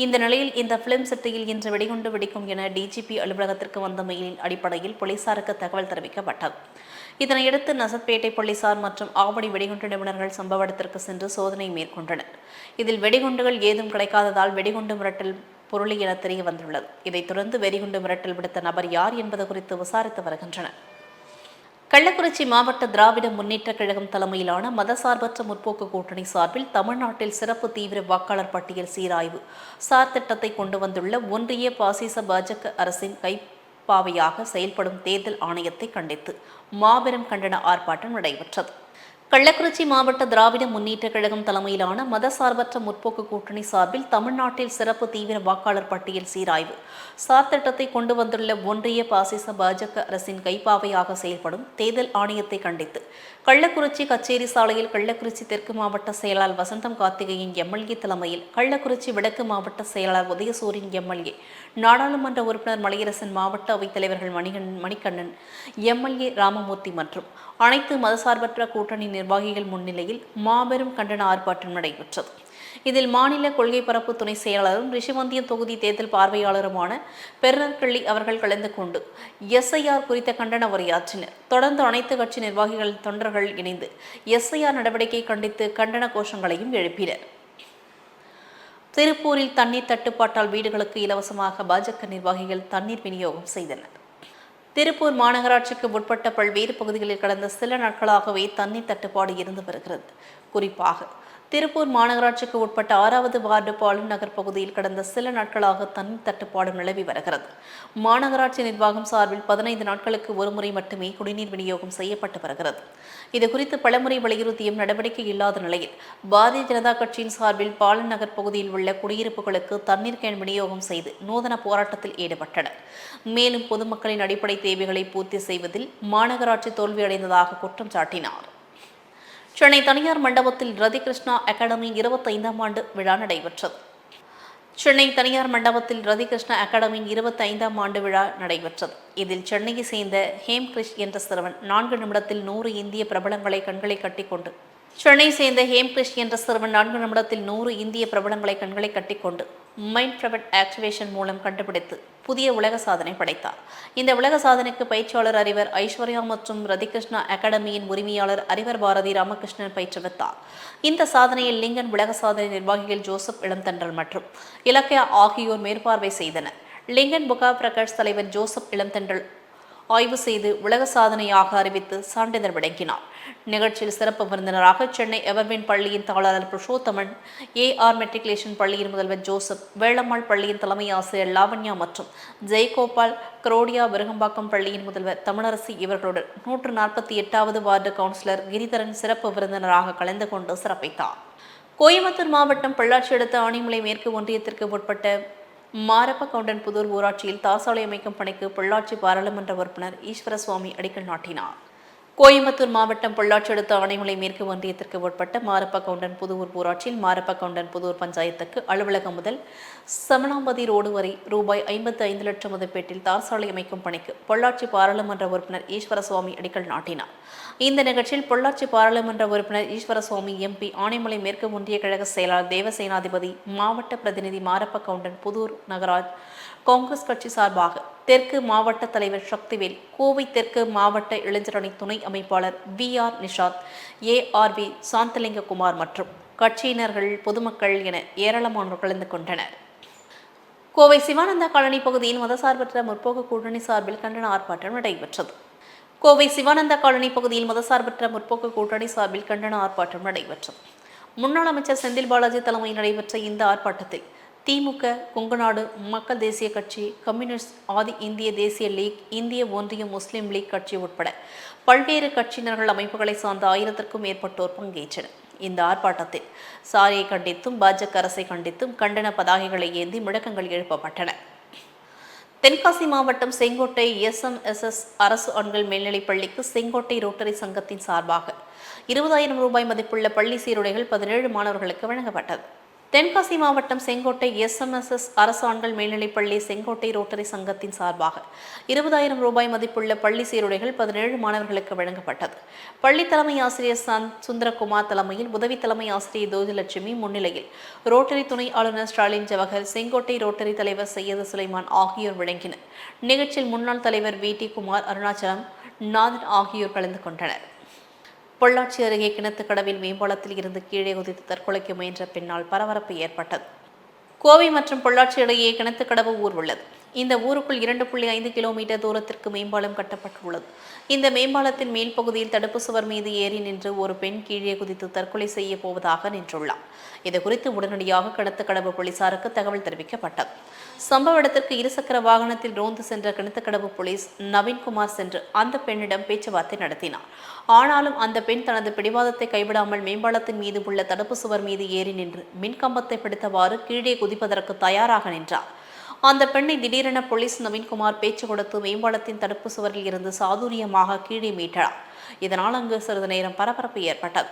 இந்த நிலையில் இந்த பிலிம் சிட்டியில் இன்று வெடிகுண்டு வெடிக்கும் என DGP அலுவலகத்திற்கு வந்த மெயிலின் அடிப்படையில் போலீசாருக்கு தகவல் தெரிவிக்கப்பட்டது. இதனையடுத்து நசத்பேட்டை போலீசார் மற்றும் ஆவடி வெடிகுண்டு நிபுணர்கள் சம்பவ இடத்திற்கு சென்று சோதனை மேற்கொண்டனர். இதில் வெடிகுண்டுகள் ஏதும் கிடைக்காததால் வெடிகுண்டு மிரட்டல் பொருளி என தெரிய வந்துள்ளது. இதைத் தொடர்ந்து வெடிகுண்டு மிரட்டல் விடுத்த நபர் யார் என்பது குறித்து விசாரித்து வருகின்றனர். கள்ளக்குறிச்சி மாவட்ட திராவிட முன்னேற்ற கழகம் தலைமையிலான மதசார்பற்ற முற்போக்கு கூட்டணி சார்பில் தமிழ்நாட்டில் சிறப்பு தீவிர வாக்காளர் பட்டியல் சீராய்வு சார் திட்டத்தை கொண்டு வந்துள்ள ஒன்றிய பாசிச பாஜக அரசின் கைப்பாவையாக செயல்படும் தேர்தல் ஆணையத்தை கண்டித்து மாபெரும் கண்டன ஆர்ப்பாட்டம் நடைபெற்றது. கள்ளக்குறிச்சி மாவட்ட திராவிட முன்னேற்ற கழகம் தலைமையிலான மதசார்பற்ற முற்போக்கு கூட்டணி சார்பில் தமிழ்நாட்டில் சிறப்பு தீவிர வாக்காளர் பட்டியல் சீராய்வு சார் திட்டத்தை கொண்டு வந்துள்ள ஒன்றிய பாசிச பாஜக அரசின் கைப்பாவையாக செயல்படும் தேர்தல் ஆணையத்தை கண்டித்து கள்ளக்குறிச்சி கச்சேரி சாலையில் கள்ளக்குறிச்சி தெற்கு மாவட்ட செயலாளர் வசந்தம் கார்த்திகேயன் MLA தலைமையில், கள்ளக்குறிச்சி வடக்கு மாவட்ட செயலாளர் உதயசூரியன் MLA, நாடாளுமன்ற உறுப்பினர் மலையரசன், மாவட்ட அவைத்தலைவர்கள் மணிகண்ணன், MLA ராமமூர்த்தி மற்றும் அனைத்து மதசார்பற்ற கூட்டணி நிர்வாகிகள் முன்னிலையில் மாபெரும் கண்டன ஆர்ப்பாட்டம் நடைபெற்றது. இதில் மாநில கொள்கை பரப்பு துணை செயலாளரும் ரிஷிவந்தியம் தொகுதி தேர்தல் பார்வையாளருமான பெருநற்கள்ளி அவர்கள் கலந்து கொண்டு SIR குறித்த கண்டன உரையாற்றினர். தொடர்ந்து அனைத்து கட்சி நிர்வாகிகள், தொண்டர்கள் இணைந்து SIR நடவடிக்கை கண்டித்து கண்டன கோஷங்களையும் எழுப்பினர். திருப்பூரில் தண்ணீர் தட்டுப்பாட்டால் வீடுகளுக்கு இலவசமாக பாஜக நிர்வாகிகள் தண்ணீர் விநியோகம் செய்தனர். திருப்பூர் மாநகராட்சிக்கு உட்பட்ட பல்வேறு பகுதிகளில் கடந்த சில நாட்களாகவே தண்ணீர் தட்டுப்பாடு இருந்து வருகிறது. குறிப்பாக திருப்பூர் மாநகராட்சிக்கு உட்பட்ட 6வது வார்டு பாலன் நகர் பகுதியில் கடந்த சில நாட்களாக தண்ணீர் தட்டுப்பாடு நிலவி வருகிறது. மாநகராட்சி நிர்வாகம் சார்பில் 15 நாட்களுக்கு ஒருமுறை மட்டுமே குடிநீர் விநியோகம் செய்யப்பட்டு வருகிறது. இதுகுறித்து பலமுறை வலியுறுத்தியும் நடவடிக்கை இல்லாத நிலையில் பாரதிய ஜனதா கட்சியின் சார்பில் பாலன் நகர் பகுதியில் உள்ள குடியிருப்புகளுக்கு தண்ணீர் கேன் விநியோகம் செய்து நூதன போராட்டத்தில் ஈடுபட்டனர். மேலும் பொதுமக்களின் அடிப்படை தேவைகளை பூர்த்தி செய்வதில் மாநகராட்சி தோல்வியடைந்ததாக குற்றம் சாட்டினார். சென்னை தனியார் மண்டபத்தில் ரதி கிருஷ்ணா அகாடமி 25ஆம் ஆண்டு விழா நடைபெற்றது. சென்னை தனியார் மண்டபத்தில் ரதிகிருஷ்ணா அகாடமியின் 25ஆம் ஆண்டு விழா நடைபெற்றது. இதில் சென்னையை சேர்ந்த ஹேம்கிரிஷ் என்ற சிறுவன் 4 நிமிடத்தில் 100 இந்திய பிரபலங்களை கண்களை கட்டிக்கொண்டு கண்களை கட்டிக்கொண்டு மைண்ட் பிரபட் ஆக்டிவேஷன் மூலம் கண்டுபிடித்து புதிய உலக சாதனை படைத்தார். இந்த உலக சாதனைக்கு பயிற்சியாளர் அறிவர் ஐஸ்வர்யா மற்றும் ரதிகிருஷ்ணா அகாடமியின் உரிமையாளர் அறிவர் பாரதி ராமகிருஷ்ணன் பயிற்றுவித்தார். இந்த சாதனையில் லிங்கன் உலக சாதனை நிர்வாகிகள் ஜோசப் இளம்தென்றல் மற்றும் இலக்கியா ஆகியோர் மேற்பார்வை செய்தனர். லிங்கன் புகா பிரகாஷ் தலைவர் ஜோசப் இளம்தென்றல் ஆய்வு செய்து உலக சாதனையாக அறிவித்து சான்றிதழ் வழங்கினார். நிகழ்ச்சியில் சிறப்பு விருந்தினராக சென்னை எவர்வின் பள்ளியின் தாளர் புருஷோத்தமன், AR மெட்ரிகுலேஷன் பள்ளியின் முதல்வர் ஜோசப், வேளம்மாள் பள்ளியின் தலைமை ஆசிரியர் லாவண்யா மற்றும் ஜெயகோபால், கரோடியா விருகம்பாக்கம் பள்ளியின் முதல்வர் தமிழரசி இவர்களுடன் 148வது வார்டு கவுன்சிலர் கிரிதரன் சிறப்பு விருந்தினராக கலந்து கொண்டு சிறப்பித்தார். கோயம்புத்தூர் மாவட்டம் பொள்ளாச்சி அடுத்த ஆனைமலை மேற்கு ஒன்றியத்திற்கு உட்பட்ட மாரப்பகவுண்டன் புதூர் ஊராட்சியில் தார்சாலை அமைக்கும் பணிக்கு பொள்ளாச்சி பாராளுமன்ற உறுப்பினர் ஈஸ்வரசுவாமி அடிக்கல் நாட்டினார். கோயம்புத்தூர் மாவட்டம் பொள்ளாச்சி அடுத்த ஆனைமலை மேற்கு ஒன்றியத்திற்கு உட்பட்ட மாரப்பகவுண்டன் புதூர் ஊராட்சியில் மாரப்பகவுண்டன் புதூர் பஞ்சாயத்துக்கு அலுவலகம் முதல் சமணாம்பதி ரோடு வரை ரூபாய் 55 லட்சம் மதிப்பீட்டில் தார்சாலை அமைக்கும் பணிக்கு பொள்ளாச்சி பாராளுமன்ற உறுப்பினர் ஈஸ்வரசுவாமி அடிக்கல் நாட்டினார். இந்த நிகழ்ச்சியில் பொள்ளாச்சி பாராளுமன்ற உறுப்பினர் ஈஸ்வரசுவாமி, MP, ஆனைமலை மேற்கு ஒன்றிய கழக செயலாளர் தேவசேனாதிபதி, மாவட்ட பிரதிநிதி மாரப்பகவுண்டன் புதூர் நகராட்சி காங்கிரஸ் கட்சி சார்பாக தெற்கு மாவட்ட தலைவர் சக்திவேல், கோவை தெற்கு மாவட்ட இளைஞரணி துணை அமைப்பாளர் VR நிஷாத், ARV சாந்தலிங்ககுமார் மற்றும் கட்சியினர்கள், பொதுமக்கள் என ஏராளமானோர் கலந்து கொண்டனர். கோவை சிவானந்தா காலனி பகுதியில் மதசார்பற்ற முற்போக்கு கூட்டணி சார்பில் கண்டன ஆர்ப்பாட்டம் நடைபெற்றது. கோவை சிவானந்தா காலனி பகுதியில் மதசார்பற்ற முற்போக்கு கூட்டணி சார்பில் கண்டன ஆர்ப்பாட்டம் நடைபெற்றது. முன்னாள் அமைச்சர் செந்தில் பாலாஜி தலைமையில் நடைபெற்ற இந்த ஆர்ப்பாட்டத்தில் திமுக, கொங்குநாடு மக்கள் தேசிய கட்சி, கம்யூனிஸ்ட், ஆதி இந்திய தேசிய லீக், இந்திய ஒன்றிய முஸ்லிம் லீக் கட்சி உட்பட பல்வேறு கட்சியினர்கள் அமைப்புகளை சார்ந்த 1000க்கும் மேற்பட்டோர் பங்கேற்றனர். இந்த ஆர்ப்பாட்டத்தில் சாரியை கண்டித்தும் பாஜக அரசை கண்டித்தும் கண்டன பதாகைகளை ஏந்தி முழக்கங்கள் எழுப்பப்பட்டன. தென்காசி மாவட்டம் செங்கோட்டை SMSS அரசு ஆண்கள் மேல்நிலைப் பள்ளிக்கு செங்கோட்டை ரோட்டரி சங்கத்தின் சார்பாக 20,000 ரூபாய் மதிப்புள்ள பள்ளி சீருடைகள் 17 மாணவர்களுக்கு வழங்கப்பட்டது. தென்காசி மாவட்டம் செங்கோட்டை SMSS அரசு ஆண்கள் மேல்நிலைப் பள்ளி செங்கோட்டை ரோட்டரி சங்கத்தின் சார்பாக 20,000 ரூபாய் மதிப்புள்ள பள்ளி சீருடைகள் 17 மாணவர்களுக்கு வழங்கப்பட்டது. பள்ளி தலைமை ஆசிரியர் சுந்தரகுமார் தலைமையில், உதவி தலைமை ஆசிரியர் தோஜலட்சுமி முன்னிலையில் ரோட்டரி துணை ஆளுநர் ஸ்டாலின் ஜவஹர், செங்கோட்டை ரோட்டரி தலைவர் சையது சுலைமான் ஆகியோர் வழங்கினர். நிகழ்ச்சியில் முன்னாள் தலைவர் VT குமார், அருணாச்சலம், நாதன் ஆகியோர் கலந்து கொண்டனர். பொள்ளாச்சி அருகே கிணத்துக்கடவில் மேம்பாலத்தில் இருந்து கீழே குதித்து தற்கொலைக்கு முயன்ற பெண்ணால் பரபரப்பு ஏற்பட்டது. கோவை மற்றும் பொள்ளாச்சி இடையே கிணத்துக்கடவு ஊர் உள்ளது. இந்த ஊருக்குள் 2.5 கிலோமீட்டர் தூரத்திற்கு மேம்பாலம் கட்டப்பட்டுள்ளது. இந்த மேம்பாலத்தின் மேல் பகுதியில் தடுப்பு சுவர் மீது ஏறி நின்று ஒரு பெண் கீழே குதித்து தற்கொலை செய்ய போவதாக நின்றுள்ளார். இதுகுறித்து உடனடியாக கிணத்துக்கடவு போலீசாருக்கு தகவல் தெரிவிக்கப்பட்டது. சம்பவ இடத்திற்கு இருசக்கர வாகனத்தில் ரோந்து சென்ற கிணத்துக்கடவு போலீஸ் நவீன்குமார் சென்று அந்த பெண்ணிடம் பேச்சுவார்த்தை நடத்தினார். ஆனாலும் அந்த பெண் தனது பிடிவாதத்தை கைவிடாமல் மேம்பாலத்தின் மீது உள்ள தடுப்பு சுவர் மீது ஏறி நின்று மின்கம்பத்தை பிடித்தவாறு கீழே குதிப்பதற்கு தயாராக நின்றார். அந்த பெண்ணை திடீரென போலீஸ் நவீன்குமார் பேச்சு கொடுத்து மேம்பாலத்தின் தடுப்பு சுவரில் இருந்து சாதுரியமாக கீழே மீட்டார். இதனால் அங்கு சிறிது நேரம் பரபரப்பு ஏற்பட்டது.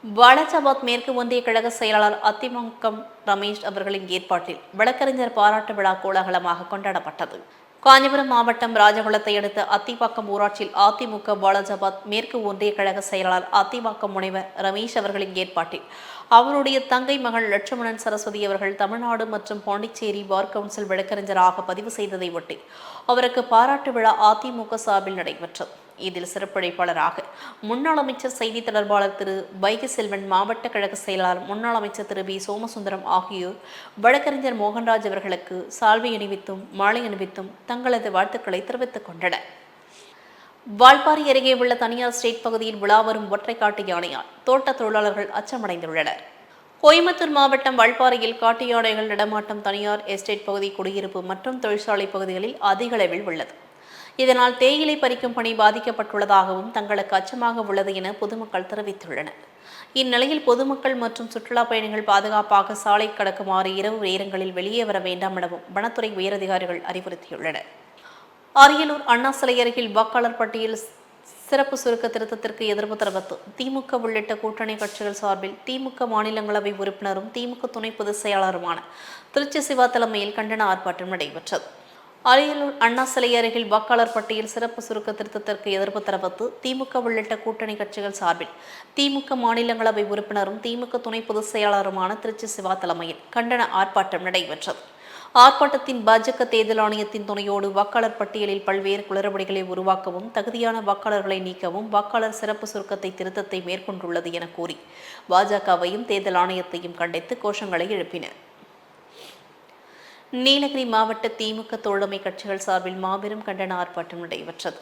வாலாஜாபாத் மேற்கு ஒன்றிய கழக செயலாளர் அத்திமங்கம் ரமேஷ் அவர்களின் ஏற்பாட்டில் வழக்கறிஞர் பாராட்டு விழா கோலாகலமாக கொண்டாடப்பட்டது. காஞ்சிபுரம் மாவட்டம் ராஜகுளத்தை அடுத்த அத்திவாக்கம் ஊராட்சியில் அதிமுக வாலாஜாபாத் மேற்கு ஒன்றிய கழக செயலாளர் அத்திவாக்கம் முனைவர் ரமேஷ் அவர்களின் ஏற்பாட்டில் அவருடைய தங்கை மகள் லட்சுமணன் சரஸ்வதி அவர்கள் தமிழ்நாடு மற்றும் பாண்டிச்சேரி பார் கவுன்சில் வழக்கறிஞராக பதிவு செய்ததை ஒட்டி அவருக்கு பாராட்டு விழா அதிமுக சார்பில் நடைபெற்றது. இதில் சிறப்பழைப்பாளராக முன்னாள் அமைச்சர் செய்தி தொடர்பாளர் திரு வைகை செல்வன், மாவட்ட கழக செயலாளர் முன்னாள் அமைச்சர் திரு B. சோமசுந்தரம் ஆகியோர் வழக்கறிஞர் மோகன்ராஜ் அவர்களுக்கு சால்வை அணிவித்தும் மாலை அணிவித்தும் தங்களது வாழ்த்துக்களை தெரிவித்துக் கொண்டனர். வால்பாறை அருகே உள்ள தனியார் ஸ்டேட் பகுதியில் விழா வரும் ஒற்றைக்காட்டு யானையால் தோட்ட தொழிலாளர்கள் அச்சமடைந்துள்ளனர். கோயம்புத்தூர் மாவட்டம் வால்பாறையில் காட்டு யானைகள் நடமாட்டம் தனியார் எஸ்டேட் பகுதி, குடியிருப்பு மற்றும் தொழிற்சாலை பகுதிகளில் அதிக அளவில் உள்ளது. இதனால் தேயிலை பறிக்கும் பணி பாதிக்கப்பட்டுள்ளதாகவும் தங்களுக்கு அச்சமாக உள்ளது என பொதுமக்கள் தெரிவித்துள்ளனர். இந்நிலையில் பொதுமக்கள் மற்றும் சுற்றுலா பயணிகள் பாதுகாப்பாக சாலை கடக்குமாறு இரவு நேரங்களில் வெளியே வர வேண்டாம் எனவும் வனத்துறை உயரதிகாரிகள் அறிவுறுத்தியுள்ளனர். அரியலூர் அண்ணா சிலை அருகில் வாக்காளர் பட்டியல் சிறப்பு சுருக்க திருத்தத்திற்கு எதிர்ப்பு தெரிவித்து திமுக உள்ளிட்ட கூட்டணி கட்சிகள் சார்பில் திமுக மாநிலங்களவை உறுப்பினரும் திமுக துணை பொதுச் செயலாளருமான திருச்சி சிவா தலைமையில் கண்டன ஆர்ப்பாட்டம் நடைபெற்றது. அரியலூர் அண்ணா சிலை அருகில் வாக்காளர் பட்டியல் சிறப்பு சுருக்க திருத்தத்திற்கு எதிர்ப்பு தெரிவித்து திமுக உள்ளிட்ட கூட்டணி கட்சிகள் சார்பில் திமுக மாநிலங்களவை உறுப்பினரும் திமுக துணை பொதுச் செயலாளருமான திருச்சி சிவா தலைமையில் கண்டன ஆர்ப்பாட்டம் நடைபெற்றது. ஆர்ப்பாட்டத்தின் பாஜக தேர்தல் ஆணையத்தின் துணையோடு வாக்காளர் பட்டியலில் பல்வேறு குளறுபடிகளை உருவாக்கவும் தகுதியான வாக்காளர்களை நீக்கவும் வாக்காளர் சிறப்பு சுருக்கத்தை திருத்தத்தை மேற்கொண்டுள்ளது என கூறி பாஜகவையும் தேர்தல் ஆணையத்தையும் கண்டித்து கோஷங்களை எழுப்பினர். நீலகிரி மாவட்ட திமுக தோழமை கட்சிகள் சார்பில் மாபெரும் கண்டன ஆர்ப்பாட்டம் நடைபெற்றது.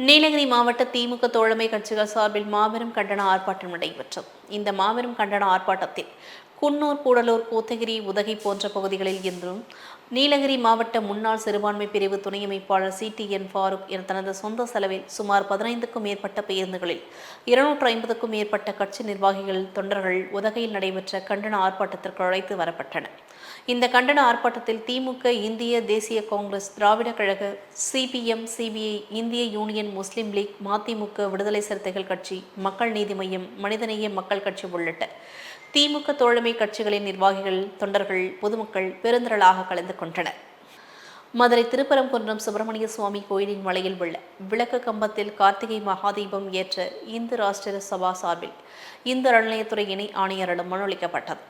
நீலகிரி மாவட்ட திமுக தோழமை கட்சிகள் சார்பில் மாபெரும் கண்டன ஆர்ப்பாட்டம் நடைபெற்றது. இந்த மாபெரும் கண்டன ஆர்ப்பாட்டத்தில் குன்னூர், கூடலூர், கோத்தகிரி, உதகை போன்ற பகுதிகளில் இன்றும் நீலகிரி மாவட்ட முன்னாள் சிறுபான்மை பிரிவு துணை அமைப்பாளர் CTN ஃபாரூக் என தனது சொந்த செலவில் சுமார் 15க்கும் மேற்பட்ட பேருந்துகளில் 250க்கும் மேற்பட்ட கட்சி நிர்வாகிகள், தொண்டர்கள் உதகையில் நடைபெற்ற கண்டன ஆர்ப்பாட்டத்திற்கு அழைத்து வரப்பட்டனர். இந்த கண்டன ஆர்ப்பாட்டத்தில் திமுக, இந்திய தேசிய காங்கிரஸ், திராவிட கழக, CPM, CBI, இந்திய யூனியன் முஸ்லீம் லீக், மதிமுக, விடுதலை சிறுத்தைகள் கட்சி, மக்கள் நீதி மய்யம், மனிதநேய மக்கள் கட்சி உள்ளிட்ட திமுக தோழமை கட்சிகளின் நிர்வாகிகள், தொண்டர்கள், பொதுமக்கள் பெருந்திரளாக கலந்து கொண்டனர். மதுரை திருப்பரங்குன்றம் சுப்பிரமணிய சுவாமி கோயிலின் மலையில் உள்ள விளக்கு கம்பத்தில் கார்த்திகை மகாதீபம் ஏற்ற இந்து ராஷ்டிர சபா சார்பில் இந்து அறநிலையத்துறை இணை ஆணையரிடம் மனு அளிக்கப்பட்டது.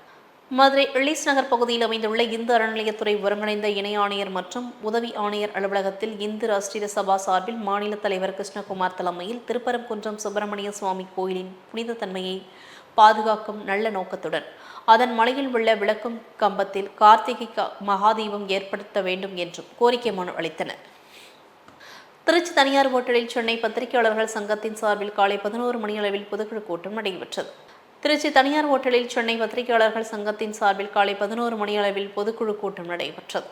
மதுரை எழிஸ் நகர் பகுதியில் அமைந்துள்ள இந்து அறநிலையத்துறை ஒருங்கிணைந்த இணை ஆணையர் மற்றும் உதவி ஆணையர் அலுவலகத்தில் இந்து ராஷ்டிர சபா சார்பில் மாநில தலைவர் கிருஷ்ணகுமார் தலைமையில் திருப்பரங்குன்றம் சுப்பிரமணிய சுவாமி கோயிலின் புனித தன்மையை பாதுகாக்கும் நல்ல நோக்கத்துடன் அதன் மலையில் உள்ள விளக்கும் கம்பத்தில் கார்த்திகை மகாதீபம் ஏற்படுத்த வேண்டும் என்றும் கோரிக்கை மனு அளித்தனர். திருச்சி தனியார் ஹோட்டலில் சென்னை பத்திரிகையாளர்கள் சங்கத்தின் சார்பில் காலை 11 மணியளவில் பொதுக்குழு கூட்டம் நடைபெற்றது. திருச்சி தனியார் ஹோட்டலில் சென்னை பத்திரிகையாளர்கள் சங்கத்தின் சார்பில் காலை 11 மணியளவில் பொதுக்குழு கூட்டம் நடைபெற்றது.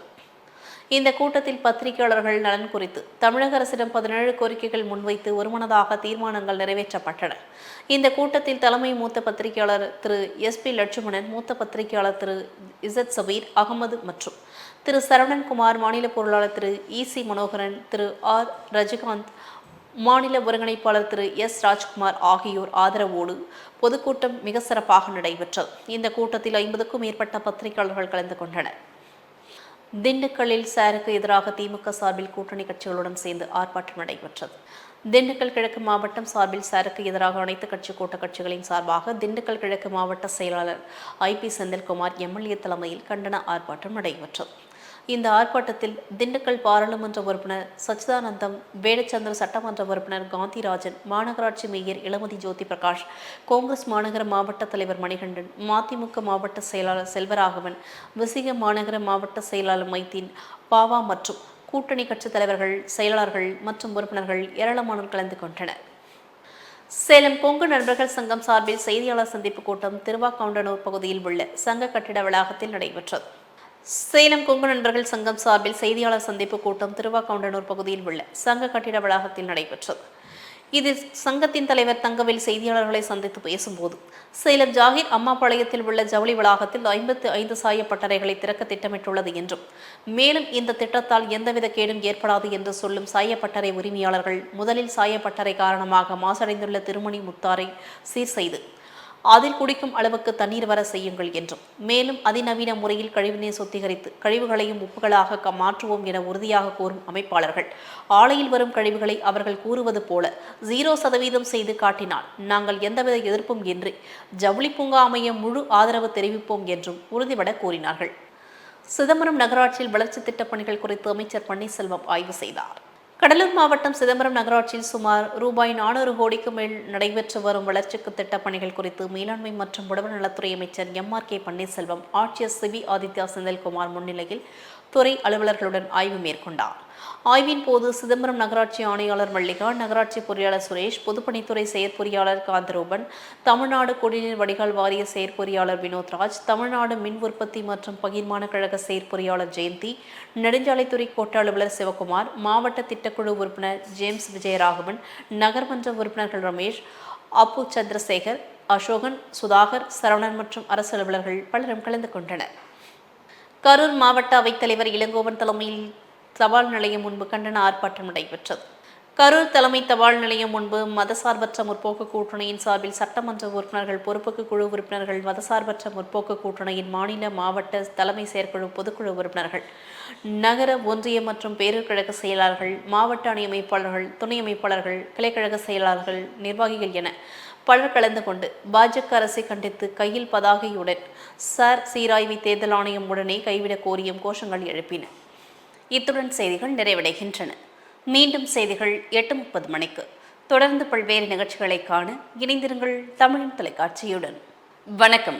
இந்த கூட்டத்தில் பத்திரிகையாளர்கள் நலன் குறித்து தமிழக அரசிடம் 17 கோரிக்கைகள் முன்வைத்து ஒருமனதாக தீர்மானங்கள் நிறைவேற்றப்பட்டன. இந்த கூட்டத்தில் தலைமை மூத்த பத்திரிகையாளர் திரு SP லட்சுமணன், மூத்த பத்திரிகையாளர் திரு இசத் சபீர் அகமது மற்றும் திரு சரவணன்குமார், மாநில பொருளாளர் திரு EC மனோகரன், திரு R ரஜிகாந்த், மாநில ஒருங்கிணைப்பாளர் திரு S ராஜ்குமார் ஆகியோர் ஆதரவோடு பொதுக்கூட்டம் மிக சிறப்பாக நடைபெற்றது. இந்த கூட்டத்தில் 50க்கும் மேற்பட்ட பத்திரிகையாளர்கள் கலந்து கொண்டனர். திண்டுக்கல்லில் சாருக்கு எதிராக திமுக சார்பில் கூட்டணி கட்சிகளுடன் சேர்ந்து ஆர்ப்பாட்டம் நடைபெற்றது. திண்டுக்கல் கிழக்கு மாவட்டம் சார்பில் சாருக்கு எதிராக அனைத்து கட்சி கூட்ட கட்சிகளின் சார்பாக திண்டுக்கல் கிழக்கு மாவட்ட செயலாளர் IP செந்தில்குமார் MLA தலைமையில் கண்டன ஆர்ப்பாட்டம் நடைபெற்றது. இந்த ஆர்ப்பாட்டத்தில் திண்டுக்கல் பாராளுமன்ற உறுப்பினர் சச்சிதானந்தம், வேடச்சந்திர சட்டமன்ற உறுப்பினர் காந்திராஜன், மாநகராட்சி மேயர் இளமதி ஜோதி பிரகாஷ், காங்கிரஸ் மாநகர மாவட்ட தலைவர் மணிகண்டன், மதிமுக மாவட்ட செயலாளர் செல்வராகவன், விசிக மாநகர மாவட்ட செயலாளர் மைதீன், பாவா மற்றும் கூட்டணி கட்சி தலைவர்கள், செயலாளர்கள் மற்றும் உறுப்பினர்கள் ஏராளமானோர் கலந்து கொண்டனர். சேலம் கொங்கு நண்பர்கள் சங்கம் சார்பில் செய்தியாளர் சந்திப்பு கூட்டம் திருவாக்கவுண்டனூர் பகுதியில் உள்ள சங்க கட்டிட வளாகத்தில் நடைபெற்றது. சேலம் கொங்கு நண்பர்கள் சங்கம் சார்பில் செய்தியாளர் சந்திப்பு கூட்டம் திருவாக்கவுண்டனூர் பகுதியில் உள்ள சங்க கட்டிட வளாகத்தில் நடைபெற்றது. இதில் சங்கத்தின் தலைவர் தங்கவேல் செய்தியாளர்களை சந்தித்து பேசும்போது, சேலம் ஜாகிர் அம்மாபாளையத்தில் உள்ள ஜவுளி வளாகத்தில் 55 சாயப்பட்டறைகளை திறக்க திட்டமிட்டுள்ளது என்றும், மேலும் இந்த திட்டத்தால் எந்தவித கேடும் ஏற்படாது என்று சொல்லும் சாயப்பட்டறை உரிமையாளர்கள் முதலில் சாயப்பட்டறை காரணமாக மாசடைந்துள்ள திருமணி முத்தாரை சீர் செய்து அதில் குடிக்கும் அளவுக்கு தண்ணீர் வர செய்யுங்கள் என்றும், மேலும் அதிநவீன முறையில் கழிவுநீர் சுத்திகரித்து கழிவுகளையும் உப்புகளாக மாற்றுவோம் என உறுதியாக கூறும் அமைப்பாளர்கள் ஆலையில் வரும் கழிவுகளை அவர்கள் கூறுவது போல 0% செய்து காட்டினால் நாங்கள் எந்தவித எதிர்ப்பும் இன்றி ஜவுளி பூங்கா அமைய முழு ஆதரவு தெரிவிப்போம் என்றும் உறுதிபட கூறினார்கள். சிதம்பரம் நகராட்சியில் வளர்ச்சி திட்டப் பணிகள் குறித்து அமைச்சர் பன்னீர்செல்வம் ஆய்வு செய்தார். கடலூர் மாவட்டம் சிதம்பரம் நகராட்சியில் சுமார் ரூபாய் 400 கோடிக்கு மேல் நடைபெற்று வரும் வளர்ச்சிக்கு திட்டப் பணிகள் குறித்து மேலாண்மை மற்றும் உழவர் நலத்துறை அமைச்சர் MRK பன்னீர்செல்வம் ஆட்சியர் சிவி ஆதித்யா செந்தில்குமார் முன்னிலையில் துறை அலுவலர்களுடன் ஆய்வு மேற்கொண்டார். ஆய்வின் போது சிதம்பரம் நகராட்சி ஆணையாளர் மல்லிகா, நகராட்சி பொறியாளர் சுரேஷ், பொதுப்பணித்துறை செயற்பொறியாளர் காந்தரூபன், தமிழ்நாடு குடிநீர் வடிகால் வாரிய செயற்பொறியாளர் வினோத்ராஜ், தமிழ்நாடு மின் உற்பத்தி மற்றும் பகிர்மான கழக செயற்பொறியாளர் ஜெயந்தி, நெடுஞ்சாலைத்துறை கோட்ட அலுவலர் சிவகுமார், மாவட்ட திட்டக்குழு உறுப்பினர் ஜேம்ஸ் விஜயராகவன், நகர்மன்ற உறுப்பினர்கள் ரமேஷ், அப்பு சந்திரசேகர், அசோகன், சுதாகர், சரவணன் மற்றும் அரசு அலுவலர்கள் பலரும் கலந்து கொண்டனர். கரூர் மாவட்ட அவைத்தலைவர் இளங்கோவன் தலைமையில் தபால் நிலையம் முன்பு கண்டன ஆர்ப்பாட்டம் நடைபெற்றது. கரூர் தலைமை தபால் நிலையம் முன்பு மதசார்பற்ற முற்போக்கு கூட்டணியின் சார்பில் சட்டமன்ற உறுப்பினர்கள், பொறுப்புக்கு குழு உறுப்பினர்கள், மதசார்பற்ற முற்போக்கு கூட்டணியின் மாநில, மாவட்ட தலைமை செயற்குழு, பொதுக்குழு உறுப்பினர்கள், நகர, ஒன்றிய மற்றும் பேரூர் கழக செயலாளர்கள், மாவட்ட அணி அமைப்பாளர்கள், துணை அமைப்பாளர்கள், கிளைக்கழக செயலாளர்கள், நிர்வாகிகள் என பலர் கலந்து கொண்டு பாஜக அரசை கண்டித்து கையில் பதாகையுடன் சார் சீராய்வை தேர்தல் ஆணையம் உடனே கைவிடக் கோரியும் கோஷங்கள் எழுப்பின. இத்துடன் செய்திகள் நிறைவடைகின்றன. மீண்டும் செய்திகள் 8:30 மணிக்கு. தொடர்ந்து பல்வேறு நிகழ்ச்சிகளை காண இணைந்திருங்கள் தமிழின் தொலைக்காட்சியுடன். வணக்கம்.